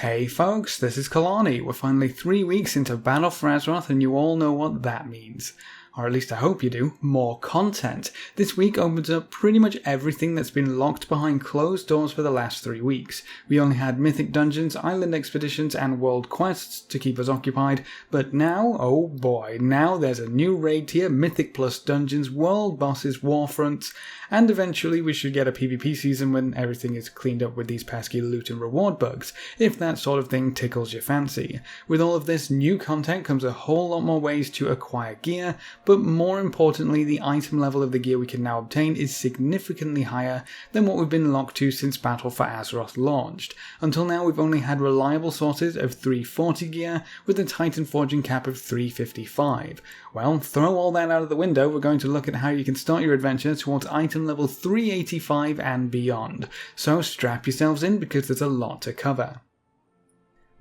Hey folks, this is Kelani. We're finally 3 weeks into Battle for Azeroth and you all know what that means. Or at least I hope you do. More content. This week opens up pretty much everything that's been locked behind closed doors for the last 3 weeks. We only had Mythic Dungeons, Island Expeditions and World Quests to keep us occupied, but now, oh boy, now there's a new raid tier, Mythic Plus Dungeons, World Bosses, Warfronts, and eventually we should get a PvP season when everything is cleaned up with these pesky loot and reward bugs, if that sort of thing tickles your fancy. With all of this new content comes a whole lot more ways to acquire gear, but more importantly, the item level of the gear we can now obtain is significantly higher than what we've been locked to since Battle for Azeroth launched. Until now, we've only had reliable sources of 340 gear with a Titan forging cap of 355. Well, throw all that out of the window, we're going to look at how you can start your adventure towards item level 385 and beyond. So strap yourselves in because there's a lot to cover.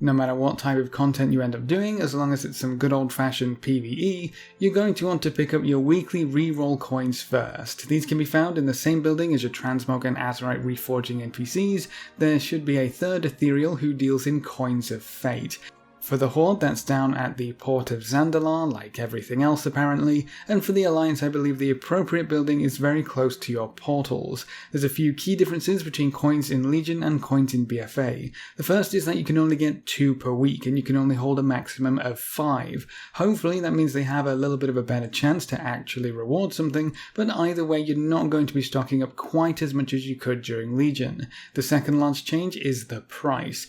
No matter what type of content you end up doing, as long as it's some good old-fashioned PvE, you're going to want to pick up your weekly Reroll Coins first. These can be found in the same building as your Transmog and Azerite reforging NPCs. There should be a third ethereal who deals in Coins of Fate. For the Horde, that's down at the port of Zandalar, like everything else apparently, and for the Alliance I believe the appropriate building is very close to your portals. There's a few key differences between coins in Legion and coins in BFA. The first is that you can only get 2 per week, and you can only hold a maximum of 5. Hopefully that means they have a little bit of a better chance to actually reward something, but either way you're not going to be stocking up quite as much as you could during Legion. The second large change is the price.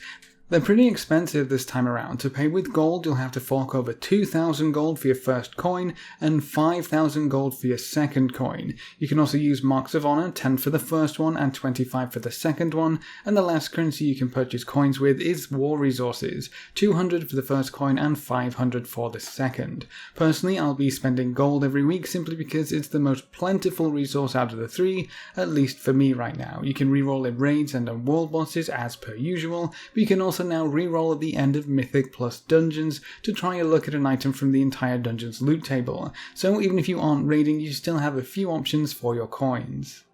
They're pretty expensive this time around. To pay with gold, you'll have to fork over 2,000 gold for your first coin and 5,000 gold for your second coin. You can also use Marks of Honor, 10 for the first one and 25 for the second one, and the last currency you can purchase coins with is War Resources, 200 for the first coin and 500 for the second. Personally, I'll be spending gold every week simply because it's the most plentiful resource out of the 3, at least for me right now. You can reroll in raids and on world bosses as per usual, but you can also now reroll at the end of Mythic Plus Dungeons to try a look at an item from the entire dungeon's loot table, so even if you aren't raiding you still have a few options for your coins.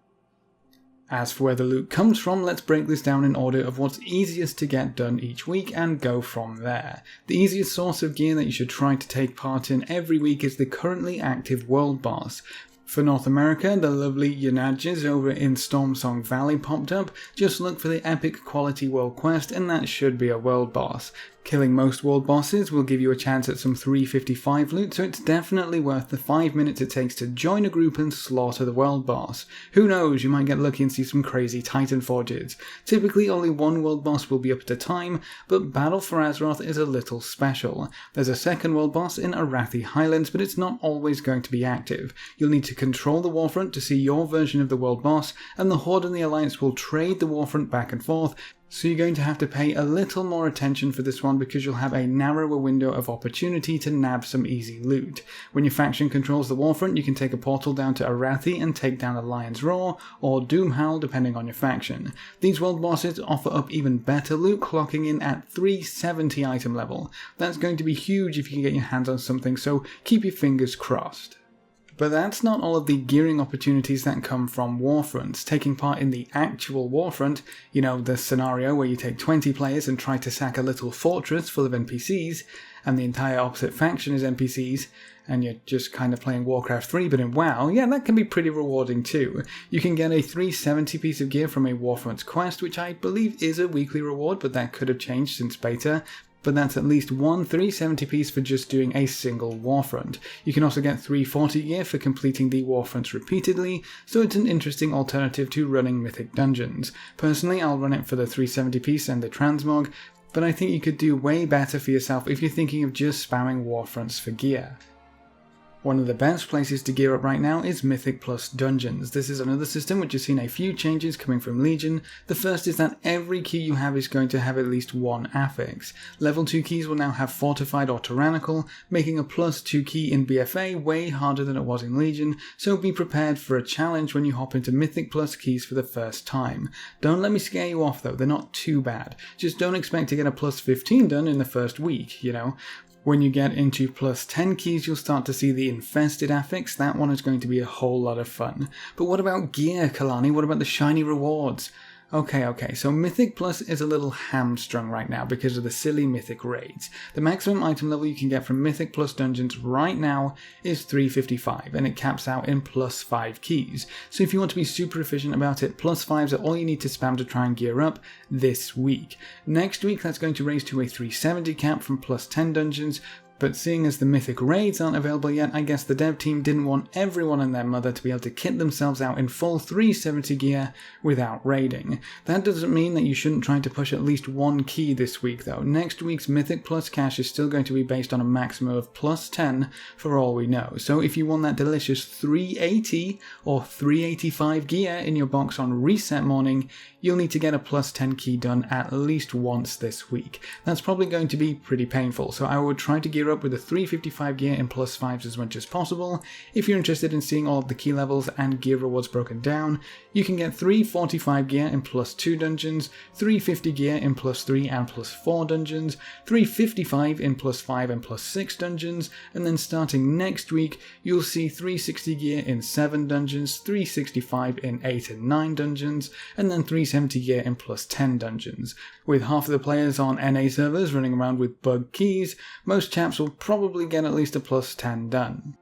As for where the loot comes from, let's break this down in order of what's easiest to get done each week and go from there. The easiest source of gear that you should try to take part in every week is the currently active World Boss. For North America, the lovely Yanadges over in Stormsong Valley popped up. Just look for the epic quality world quest and that should be a world boss. Killing most world bosses will give you a chance at some 355 loot, so it's definitely worth the 5 minutes it takes to join a group and slaughter the world boss. Who knows, you might get lucky and see some crazy Titan forges. Typically only one world boss will be up at a time, but Battle for Azeroth is a little special. There's a second world boss in Arathi Highlands, but it's not always going to be active. You'll need to control the Warfront to see your version of the world boss, and the Horde and the Alliance will trade the Warfront back and forth, so you're going to have to pay a little more attention for this one because you'll have a narrower window of opportunity to nab some easy loot. When your faction controls the Warfront, you can take a portal down to Arathi and take down the Lion's Roar, or Doomhowl depending on your faction. These world bosses offer up even better loot, clocking in at 370 item level. That's going to be huge if you can get your hands on something, so keep your fingers crossed. But that's not all of the gearing opportunities that come from Warfronts. Taking part in the actual Warfront, you know, the scenario where you take 20 players and try to sack a little fortress full of NPCs, and the entire opposite faction is NPCs, and you're just kind of playing Warcraft 3 but in WoW, yeah, that can be pretty rewarding too. You can get a 370 piece of gear from a Warfronts quest, which I believe is a weekly reward, but that could have changed since beta. But that's at least one 370 piece for just doing a single Warfront. You can also get 340 gear for completing the Warfronts repeatedly, so it's an interesting alternative to running Mythic Dungeons. Personally, I'll run it for the 370 piece and the Transmog, but I think you could do way better for yourself if you're thinking of just spamming Warfronts for gear. One of the best places to gear up right now is Mythic Plus Dungeons. This is another system which has seen a few changes coming from Legion. The first is that every key you have is going to have at least one affix. Level 2 keys will now have Fortified or Tyrannical, making a plus 2 key in BFA way harder than it was in Legion, so be prepared for a challenge when you hop into Mythic Plus keys for the first time. Don't let me scare you off though, they're not too bad. Just don't expect to get a plus 15 done in the first week, you know. When you get into plus 10 keys, you'll start to see the infested affix. That one is going to be a whole lot of fun. But what about gear, Kelani? What about the shiny rewards? Okay, so Mythic Plus is a little hamstrung right now because of the silly Mythic raids. The maximum item level you can get from Mythic Plus dungeons right now is 355, and it caps out in +5 keys. So if you want to be super efficient about it, +5s are all you need to spam to try and gear up this week. Next week that's going to raise to a 370 cap from +10 dungeons, but seeing as the Mythic raids aren't available yet, I guess the dev team didn't want everyone and their mother to be able to kit themselves out in full 370 gear without raiding. That doesn't mean that you shouldn't try to push at least one key this week though. Next week's Mythic Plus cash is still going to be based on a maximum of +10 for all we know. So if you want that delicious 380 or 385 gear in your box on reset morning, you'll need to get a +10 key done at least once this week. That's probably going to be pretty painful, so I would try to gear up with a 355 gear in +5s as much as possible. If you're interested in seeing all of the key levels and gear rewards broken down, you can get 345 gear in +2 dungeons, 350 gear in +3 and +4 dungeons, 355 in +5 and +6 dungeons, and then starting next week, you'll see 360 gear in 7 dungeons, 365 in 8 and 9 dungeons, and then 370 gear in +10 dungeons. With half of the players on NA servers running around with bug keys, most chaps will probably get at least a +10 done.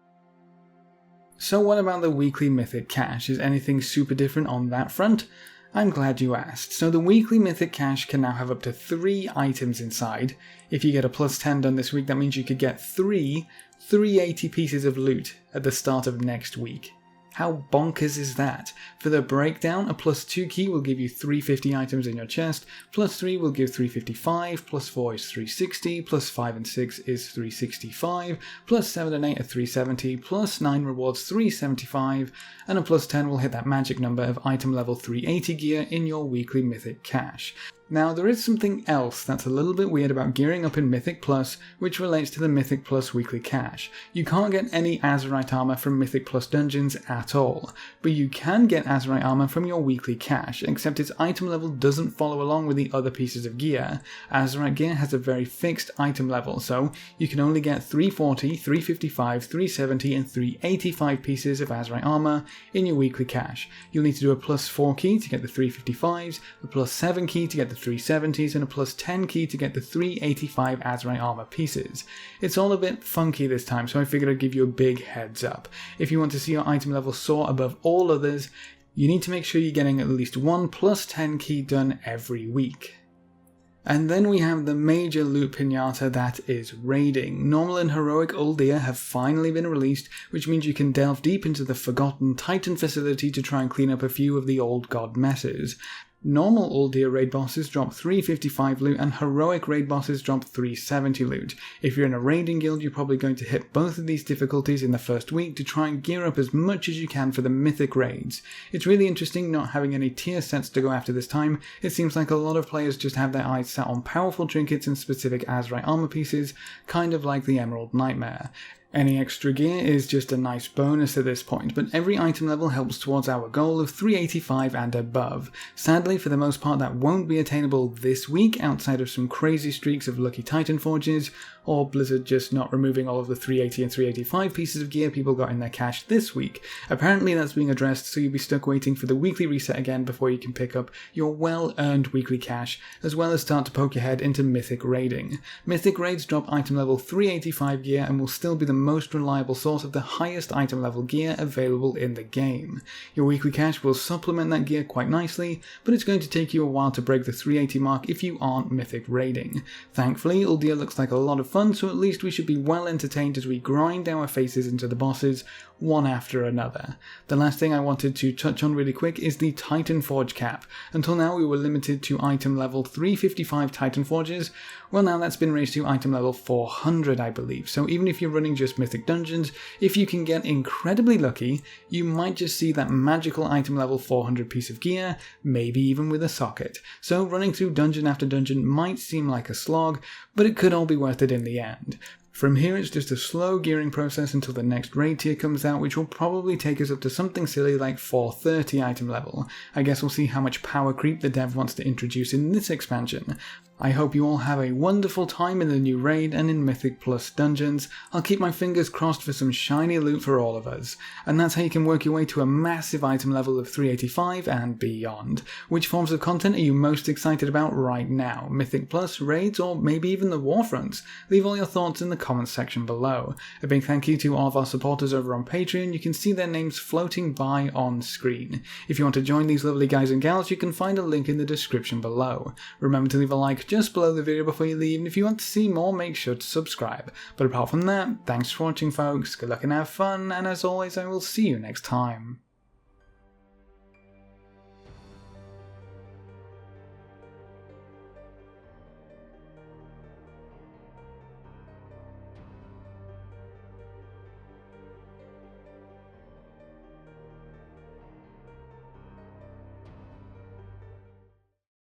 So what about the weekly Mythic cash? Is anything super different on that front? I'm glad you asked. So the weekly Mythic cash can now have up to 3 items inside. If you get a +10 done this week, that means you could get 380 pieces of loot at the start of next week. How bonkers is that? For the breakdown, a +2 key will give you 350 items in your chest, +3 will give 355, +4 is 360, +5 and 6 is 365, +7 and 8 are 370, +9 rewards 375, and a +10 will hit that magic number of item level 380 gear in your weekly Mythic cash. Now, there is something else that's a little bit weird about gearing up in Mythic Plus, which relates to the Mythic Plus weekly cash. You can't get any Azeroth armor from Mythic Plus dungeons at all, but you can get Azeroth armor from your weekly cash, except its item level doesn't follow along with the other pieces of gear. Azeroth gear has a very fixed item level, so you can only get 340, 355, 370 and 385 pieces of Azeroth armor in your weekly cash. You'll need to do a +4 key to get the 355s, a +7 key to get the 370s, and a +10 key to get the 385 Azeroth armor pieces. It's all a bit funky this time, so I figured I'd give you a big heads up. If you want to see your item level soar above all others, you need to make sure you're getting at least one +10 key done every week. And then we have the major loot pinata that is raiding. Normal and heroic Uldir have finally been released, which means you can delve deep into the forgotten Titan facility to try and clean up a few of the old god messes. Normal Uldir raid bosses drop 355 loot and heroic raid bosses drop 370 loot. If you're in a raiding guild, you're probably going to hit both of these difficulties in the first week to try and gear up as much as you can for the mythic raids. It's really interesting not having any tier sets to go after this time. It seems like a lot of players just have their eyes set on powerful trinkets and specific Azeroth armor pieces, kind of like the Emerald Nightmare. Any extra gear is just a nice bonus at this point, but every item level helps towards our goal of 385 and above. Sadly, for the most part, that won't be attainable this week outside of some crazy streaks of lucky Titan Forges, or Blizzard just not removing all of the 380 and 385 pieces of gear people got in their cache this week. Apparently that's being addressed, so you'll be stuck waiting for the weekly reset again before you can pick up your well-earned weekly cache, as well as start to poke your head into mythic raiding. Mythic raids drop item level 385 gear and will still be the most reliable source of the highest item level gear available in the game. Your weekly cache will supplement that gear quite nicely, but it's going to take you a while to break the 380 mark if you aren't mythic raiding. Thankfully, Uldir looks like a lot of fun, so at least we should be well entertained as we grind our faces into the bosses one after another. The last thing I wanted to touch on really quick is the Titan Forge cap. Until now we were limited to item level 355 Titan Forges. Well, now that's been raised to item level 400 I believe, so even if you're running just Mythic Dungeons, if you can get incredibly lucky, you might just see that magical item level 400 piece of gear, maybe even with a socket. So running through dungeon after dungeon might seem like a slog, but it could all be worth it in the end. From here it's just a slow gearing process until the next raid tier comes out, which will probably take us up to something silly like 430 item level. I guess we'll see how much power creep the dev wants to introduce in this expansion. I hope you all have a wonderful time in the new raid and in Mythic Plus dungeons. I'll keep my fingers crossed for some shiny loot for all of us. And that's how you can work your way to a massive item level of 385 and beyond. Which forms of content are you most excited about right now? Mythic Plus, raids, or maybe even the Warfronts? Leave all your thoughts in the comments section below. A big thank you to all of our supporters over on Patreon. You can see their names floating by on screen. If you want to join these lovely guys and gals, you can find a link in the description below. Remember to leave a like just below the video before you leave, and if you want to see more, make sure to subscribe. But apart from that, thanks for watching folks, good luck and have fun, and as always I will see you next time.